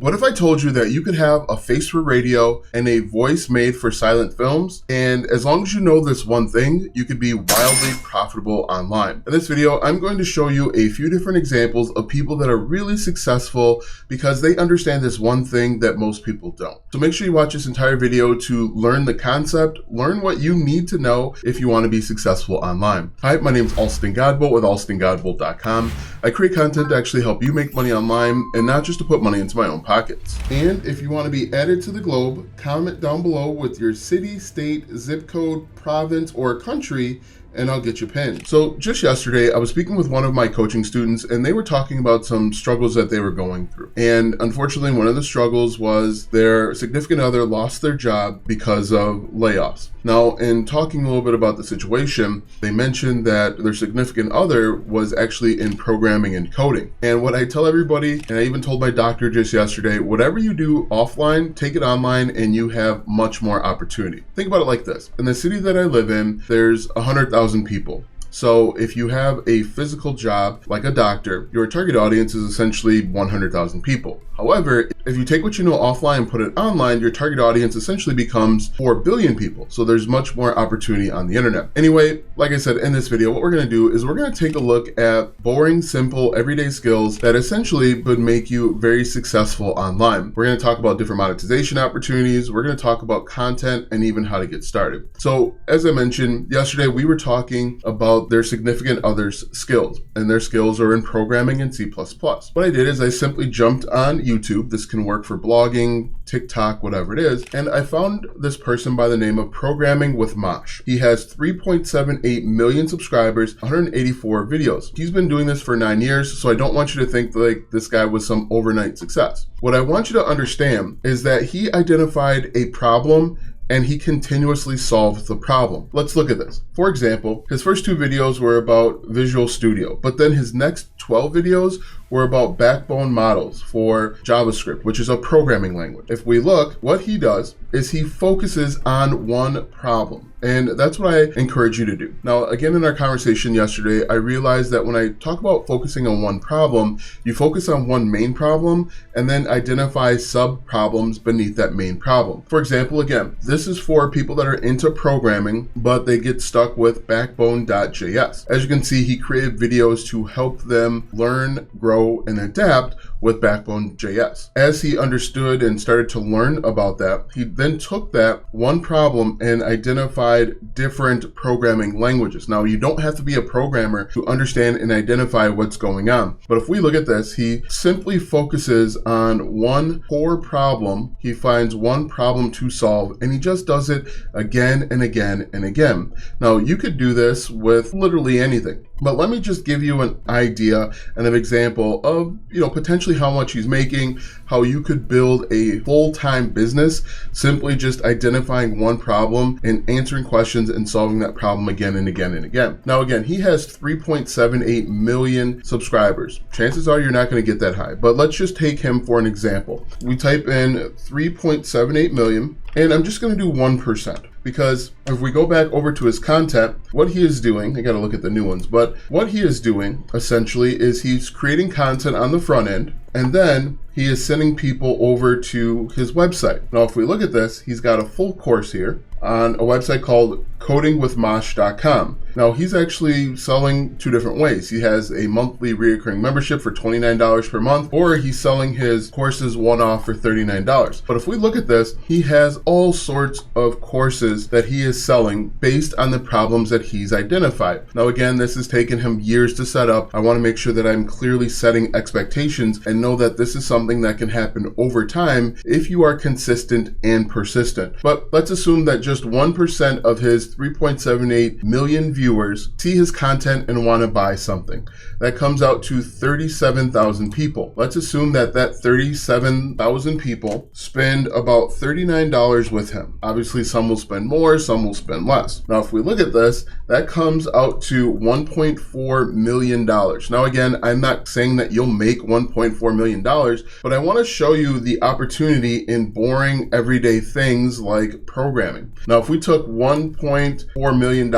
What if I told you that you could have a face for radio and a voice made for silent films, and as long as you know this one thing, you could be wildly profitable online? In this video, I'm going to show you a few different examples of people that are really successful because they understand this one thing that most people don't. So make sure you watch this entire video to learn the concept, learn what you need to know if you want to be successful online. Hi, my name is Alston Godbolt with alstongodbolt.com. I create content to actually help you make money online and not just to put money into my own pockets. And if you want to be added to the globe, comment down below with your city, state, zip code, province, or country, and I'll get you pinned. So just yesterday, I was speaking with one of my coaching students and they were talking about some struggles that they were going through. And unfortunately, one of the struggles was their significant other lost their job because of layoffs. Now, in talking a little bit about the situation, they mentioned that their significant other was actually in programming and coding. And what I tell everybody, and I even told my doctor just yesterday, whatever you do offline, take it online and you have much more opportunity. Think about it like this. In the city that I live in, there's 100,000 people. So if you have a physical job like a doctor, your target audience is essentially 100,000 people. However, if you take what you know offline and put it online, your target audience essentially becomes 4 billion people. So there's much more opportunity on the internet. Anyway, like I said in this video, what we're going to do is we're going to take a look at boring, simple, everyday skills that essentially would make you very successful online. We're going to talk about different monetization opportunities. We're going to talk about content and even how to get started. So as I mentioned yesterday, we were talking about their significant other's skills, and their skills are in programming and C++. What I did is I simply jumped on YouTube. This can work for blogging, TikTok, whatever it is. And I found this person by the name of Programming with Mosh. He has 3.78 million subscribers, 184 videos. He's been doing this for 9 years, so I don't want you to think like this guy was some overnight success. What I want you to understand is that he identified a problem and he continuously solved the problem. Let's look at this. For example, his first 2 videos were about Visual Studio, but then his next 12 videos were about backbone models for JavaScript, which is a programming language. If we look, what he does is he focuses on one problem. And that's what I encourage you to do. Now, again, in our conversation yesterday, I realized that when I talk about focusing on one problem, you focus on one main problem and then identify sub-problems beneath that main problem. For example, again, this is for people that are into programming, but they get stuck with backbone.js. As you can see, he created videos to help them learn, grow, and adapt with Backbone.js. As he understood and started to learn about that, he then took that one problem and identified different programming languages. Now, you don't have to be a programmer to understand and identify what's going on. But if we look at this, he simply focuses on one core problem. He finds one problem to solve, and he just does it again and again and again. Now, you could do this with literally anything. But let me just give you an idea and an example of, potentially how much he's making, how you could build a full-time business simply just identifying one problem and answering questions and solving that problem again and again and again. Now, again, he has 3.78 million subscribers. Chances are you're not going to get that high, but let's just take him for an example. We type in 3.78 million, and I'm just going to do 1%. Because if we go back over to his content, what he is doing, I got to look at the new ones, but what he is doing essentially is he's creating content on the front end, and then he is sending people over to his website. Now, if we look at this, he's got a full course here on a website called codingwithmosh.com. Now, he's actually selling 2 different ways. He has a monthly recurring membership for $29 per month, or he's selling his courses one-off for $39. But if we look at this, he has all sorts of courses that he is selling based on the problems that he's identified. Now, again, this has taken him years to set up. I want to make sure that I'm clearly setting expectations and know that this is something that can happen over time if you are consistent and persistent. But let's assume that just 1% of his 3.78 million viewers see his content and want to buy something. That comes out to 37,000 people. Let's assume that 37,000 people spend about $39 with him. Obviously, some will spend more, some will spend less. Now, if we look at this, that comes out to $1.4 million. Now, again, I'm not saying that you'll make $1.4 million, but I want to show you the opportunity in boring everyday things like programming. Now, if we took $1.4 million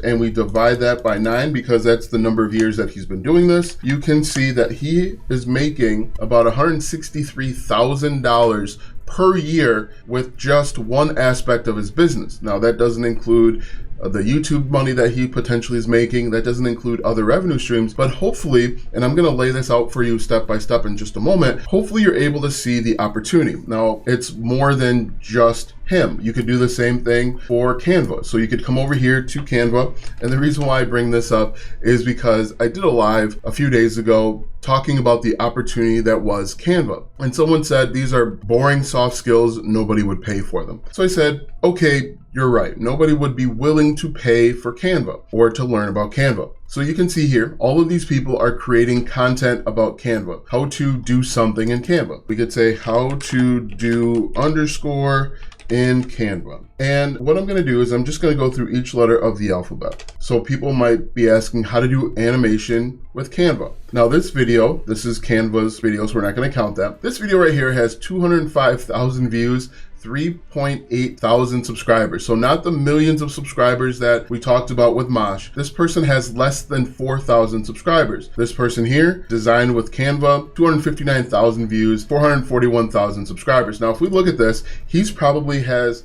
and we divide that by 9, because that's the number of years that he's been doing this, you can see that he is making about $163,000 per year with just one aspect of his business. Now, that doesn't include the YouTube money that he potentially is making. That doesn't include other revenue streams, but hopefully, and I'm going to lay this out for you step by step in just a moment, hopefully you're able to see the opportunity. Now, it's more than just him. You could do the same thing for Canva. So you could come over here to Canva. And the reason why I bring this up is because I did a live a few days ago talking about the opportunity that was Canva. And someone said, these are boring soft skills, nobody would pay for them. So I said, okay, you're right. Nobody would be willing to pay for Canva or to learn about Canva. So you can see here, all of these people are creating content about Canva, how to do something in Canva. We could say how to do underscore in Canva. And what I'm going to do is I'm just going to go through each letter of the alphabet. So people might be asking how to do animation with Canva. Now this video, this is Canva's video, so we're not going to count that. This video right here has 205,000 views, 3.8 thousand subscribers. So not the millions of subscribers that we talked about with Mosh. This person has less than 4,000 subscribers. This person here, designed with Canva, 259,000 views, 441,000 subscribers. Now, if we look at this,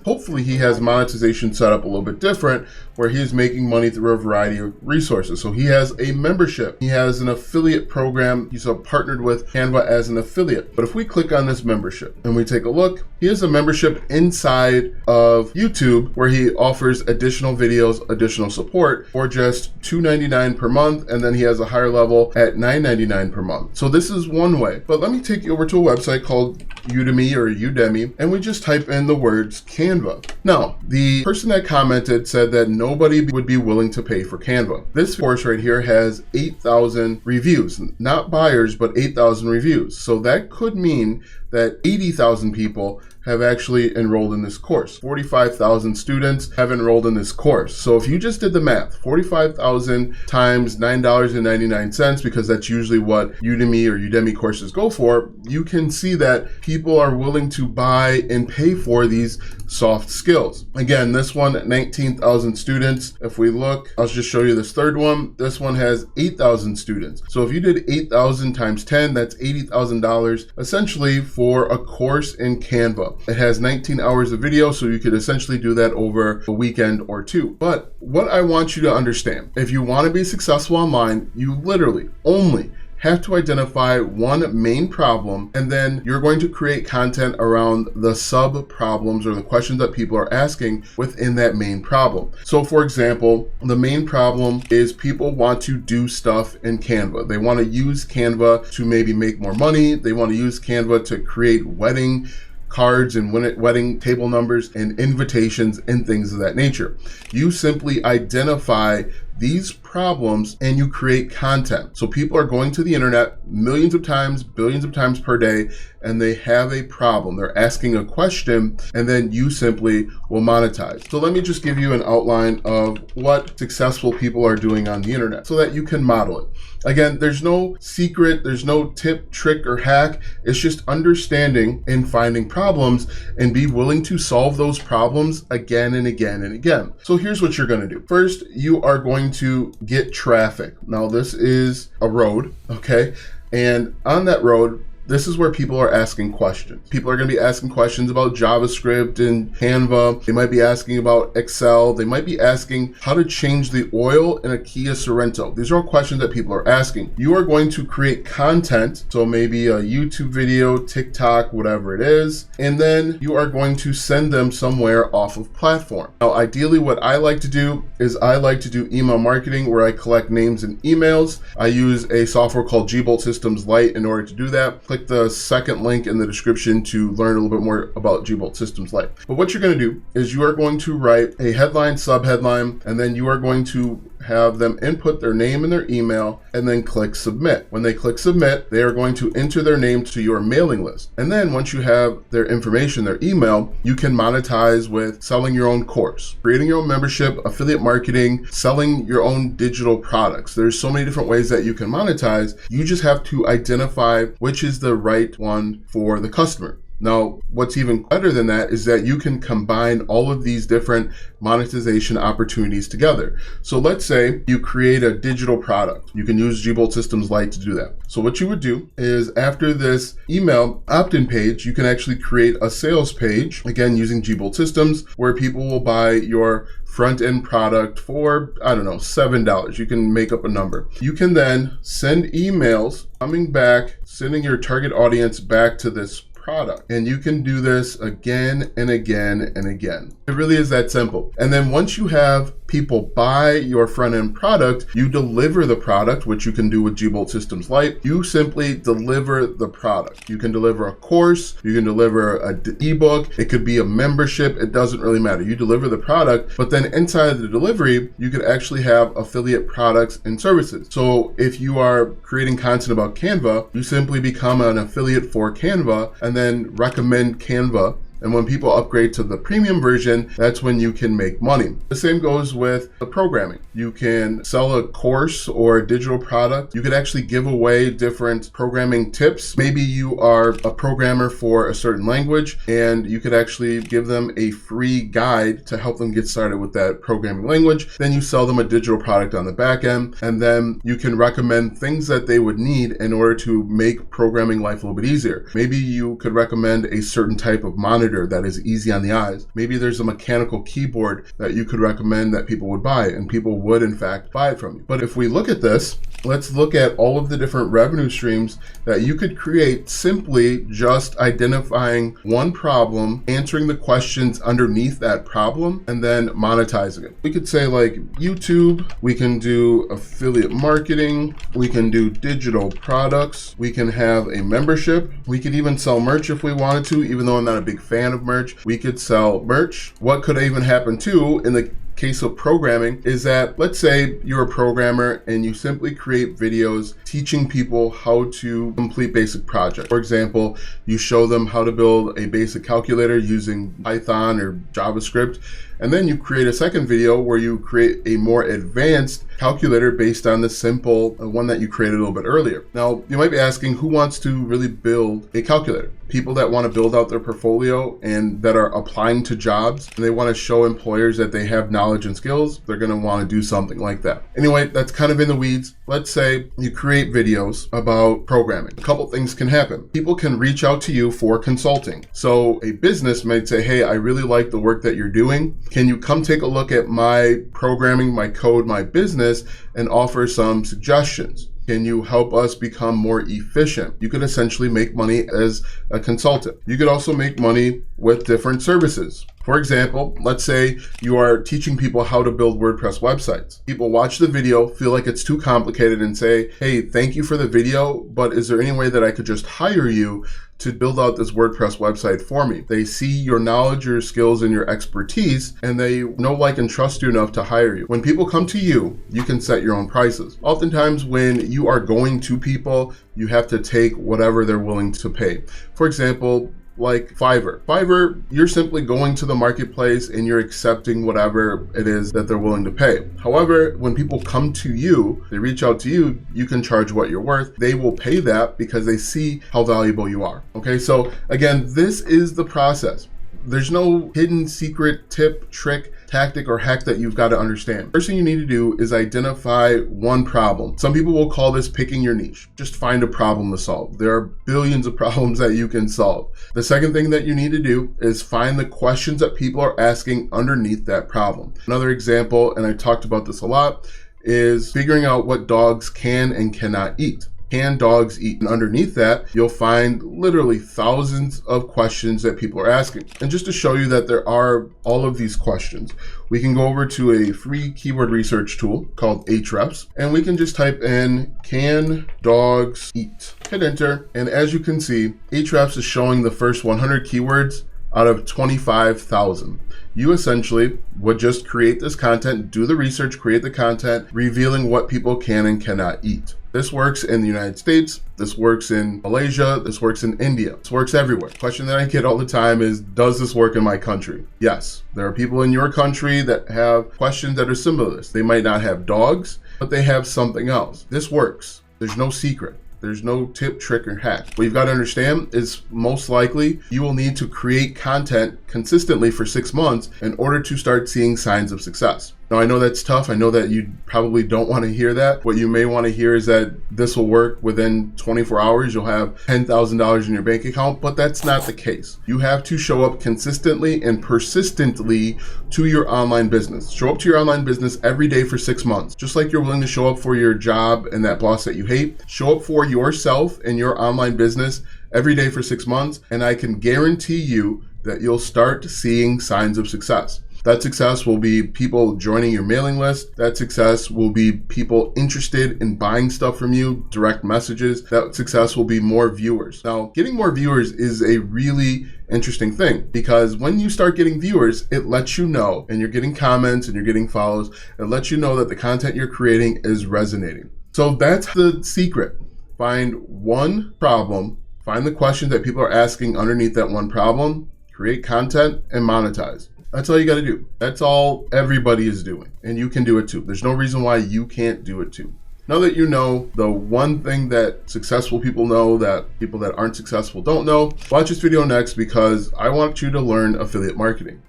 hopefully he has monetization set up a little bit different, where he is making money through a variety of resources. So he has a membership. He has an affiliate program. He's partnered with Canva as an affiliate. But if we click on this membership and we take a look, he has a membership inside of YouTube where he offers additional videos, additional support for just $2.99 per month. And then he has a higher level at $9.99 per month. So this is one way. But let me take you over to a website called Udemy or Udemy, and we just type in the words Canva. Now, the person that commented said that nobody would be willing to pay for Canva. This course right here has 8,000 reviews, not buyers, but 8,000 reviews. So that could mean that 80,000 people have actually enrolled in this course. 45,000 students have enrolled in this course. So if you just did the math, 45,000 times $9.99, because that's usually what Udemy or Udemy courses go for, you can see that people are willing to buy and pay for these soft skills. Again, this one, 19,000 students. If we look, I'll just show you this third one. This one has 8,000 students. So if you did 8,000 times 10, that's $80,000 essentially for a course in Canva. It has 19 hours of video, so you could essentially do that over a weekend or two. But what I want you to understand, if you want to be successful online, you literally only have to identify one main problem, and then you're going to create content around the sub problems or the questions that people are asking within that main problem. So for example, the main problem is people want to do stuff in Canva. They want to use Canva to maybe make more money. They want to use Canva to create wedding cards and wedding table numbers and invitations and things of that nature. You simply identify these problems and you create content. So people are going to the internet millions of times, billions of times per day, and they have a problem. They're asking a question, and then you simply will monetize. So let me just give you an outline of what successful people are doing on the internet so that you can model it. Again, there's no secret, there's no tip, trick, or hack. It's just understanding and finding problems and be willing to solve those problems again and again and again. So here's what you're going to do. First, you are going to get traffic. Now this is a road, okay? And on that road, this is where people are asking questions. People are going to be asking questions about JavaScript and Canva. They might be asking about Excel. They might be asking how to change the oil in a Kia Sorento. These are all questions that people are asking. You are going to create content, so maybe a YouTube video, TikTok, whatever it is, and then you are going to send them somewhere off of platform. Now, ideally, what I like to do is I like to do email marketing where I collect names and emails. I use a software called Gbolt Systems Lite in order to do that. Click the second link in the description to learn a little bit more about Gbolt Systems Lite. But what you're going to do is you are going to write a headline, subheadline, and then you are going to have them input their name and their email and then click submit. When they click submit, they are going to enter their name to your mailing list. And then once you have their information, their email, you can monetize with selling your own course, creating your own membership, affiliate marketing, selling your own digital products. There's so many different ways that you can monetize. You just have to identify which is the right one for the customer. Now, what's even better than that is that you can combine all of these different monetization opportunities together. So let's say you create a digital product. You can use Gbolt Systems Lite to do that. So what you would do is after this email opt-in page, you can actually create a sales page, again, using Gbolt Systems, where people will buy your front-end product for, I don't know, $7. You can make up a number. You can then send emails coming back, sending your target audience back to this product. And you can do this again and again and again. It really is that simple. And then once you have people buy your front-end product, you deliver the product, which you can do with Gbolt Systems Lite. You simply deliver the product. You can deliver a course, you can deliver an ebook, it could be a membership, it doesn't really matter. You deliver the product, but then inside of the delivery, you could actually have affiliate products and services. So if you are creating content about Canva, you simply become an affiliate for Canva and then recommend Canva. And when people upgrade to the premium version, that's when you can make money. The same goes with the programming. You can sell a course or a digital product. You could actually give away different programming tips. Maybe you are a programmer for a certain language and you could actually give them a free guide to help them get started with that programming language. Then you sell them a digital product on the back end, and then you can recommend things that they would need in order to make programming life a little bit easier. Maybe you could recommend a certain type of monitor that is easy on the eyes. Maybe there's a mechanical keyboard that you could recommend that people would buy, and people would in fact buy it from you. But if we look at this, let's look at all of the different revenue streams that you could create simply just identifying one problem, answering the questions underneath that problem, and then monetizing it. We could say like YouTube, we can do affiliate marketing, we can do digital products, we can have a membership, we could even sell merch if we wanted to, even though I'm not a big fan of merch. We could sell merch. What could even happen too in the case of programming is that, let's say you're a programmer and you simply create videos teaching people how to complete basic projects. For example, you show them how to build a basic calculator using Python or JavaScript, and then you create a second video where you create a more advanced calculator based on the simple one that you created a little bit earlier. Now, you might be asking, who wants to really build a calculator? People that want to build out their portfolio and that are applying to jobs, and they want to show employers that they have knowledge and skills. They're going to want to do something like that. Anyway, that's kind of in the weeds. Let's say you create videos about programming. A couple things can happen. People can reach out to you for consulting. So a business might say, hey, I really like the work that you're doing. Can you come take a look at my programming, my code, my business, and offer some suggestions? Can you help us become more efficient? You could essentially make money as a consultant. You could also make money with different services. For example, let's say you are teaching people how to build WordPress websites. People watch the video, feel like it's too complicated, and say, hey, thank you for the video, but is there any way that I could just hire you to build out this WordPress website for me? They see your knowledge, your skills, and your expertise, and they know, like, and trust you enough to hire you. When people come to you, you can set your own prices. Oftentimes when you are going to people, you have to take whatever they're willing to pay. For example, like Fiverr. Fiverr, you're simply going to the marketplace and you're accepting whatever it is that they're willing to pay. However, when people come to you, they reach out to you, you can charge what you're worth. They will pay that because they see how valuable you are. Okay, so again, this is the process. There's no hidden secret tip, trick, tactic, or hack that you've got to understand. First thing you need to do is identify one problem. Some people will call this picking your niche. Just find a problem to solve. There are billions of problems that you can solve. The second thing that you need to do is find the questions that people are asking underneath that problem. Another example, and I talked about this a lot, is figuring out what dogs can and cannot eat. Can dogs eat? And underneath that, you'll find literally thousands of questions that people are asking. And just to show you that there are all of these questions, we can go over to a free keyword research tool called Ahrefs, and we can just type in, can dogs eat? Hit enter, and as you can see, Ahrefs is showing the first 100 keywords out of 25,000. You essentially would just create this content, do the research, create the content, revealing what people can and cannot eat. This works in the United States, this works in Malaysia, this works in India, this works everywhere. The question that I get all the time is, does this work in my country? Yes, there are people in your country that have questions that are similar to this. They might not have dogs, but they have something else. This works. There's no secret. There's no tip, trick, or hack. What you've got to understand is most likely you will need to create content consistently for 6 months in order to start seeing signs of success. Now, I know that's tough. I know that you probably don't want to hear that. What you may want to hear is that this will work within 24 hours. You'll have $10,000 in your bank account, but that's not the case. You have to show up consistently and persistently to your online business. Show up to your online business every day for 6 months. Just like you're willing to show up for your job and that boss that you hate, show up for yourself and your online business every day for 6 months, and I can guarantee you that you'll start seeing signs of success. That success will be people joining your mailing list. That success will be people interested in buying stuff from you, direct messages. That success will be more viewers. Now, getting more viewers is a really interesting thing, because when you start getting viewers, it lets you know, and you're getting comments and you're getting follows, it lets you know that the content you're creating is resonating. So that's the secret. Find one problem, find the questions that people are asking underneath that one problem, create content, and monetize. That's all you got to do. That's all everybody is doing. And you can do it too. There's no reason why you can't do it too. Now that you know the one thing that successful people know that people that aren't successful don't know, watch this video next, because I want you to learn affiliate marketing.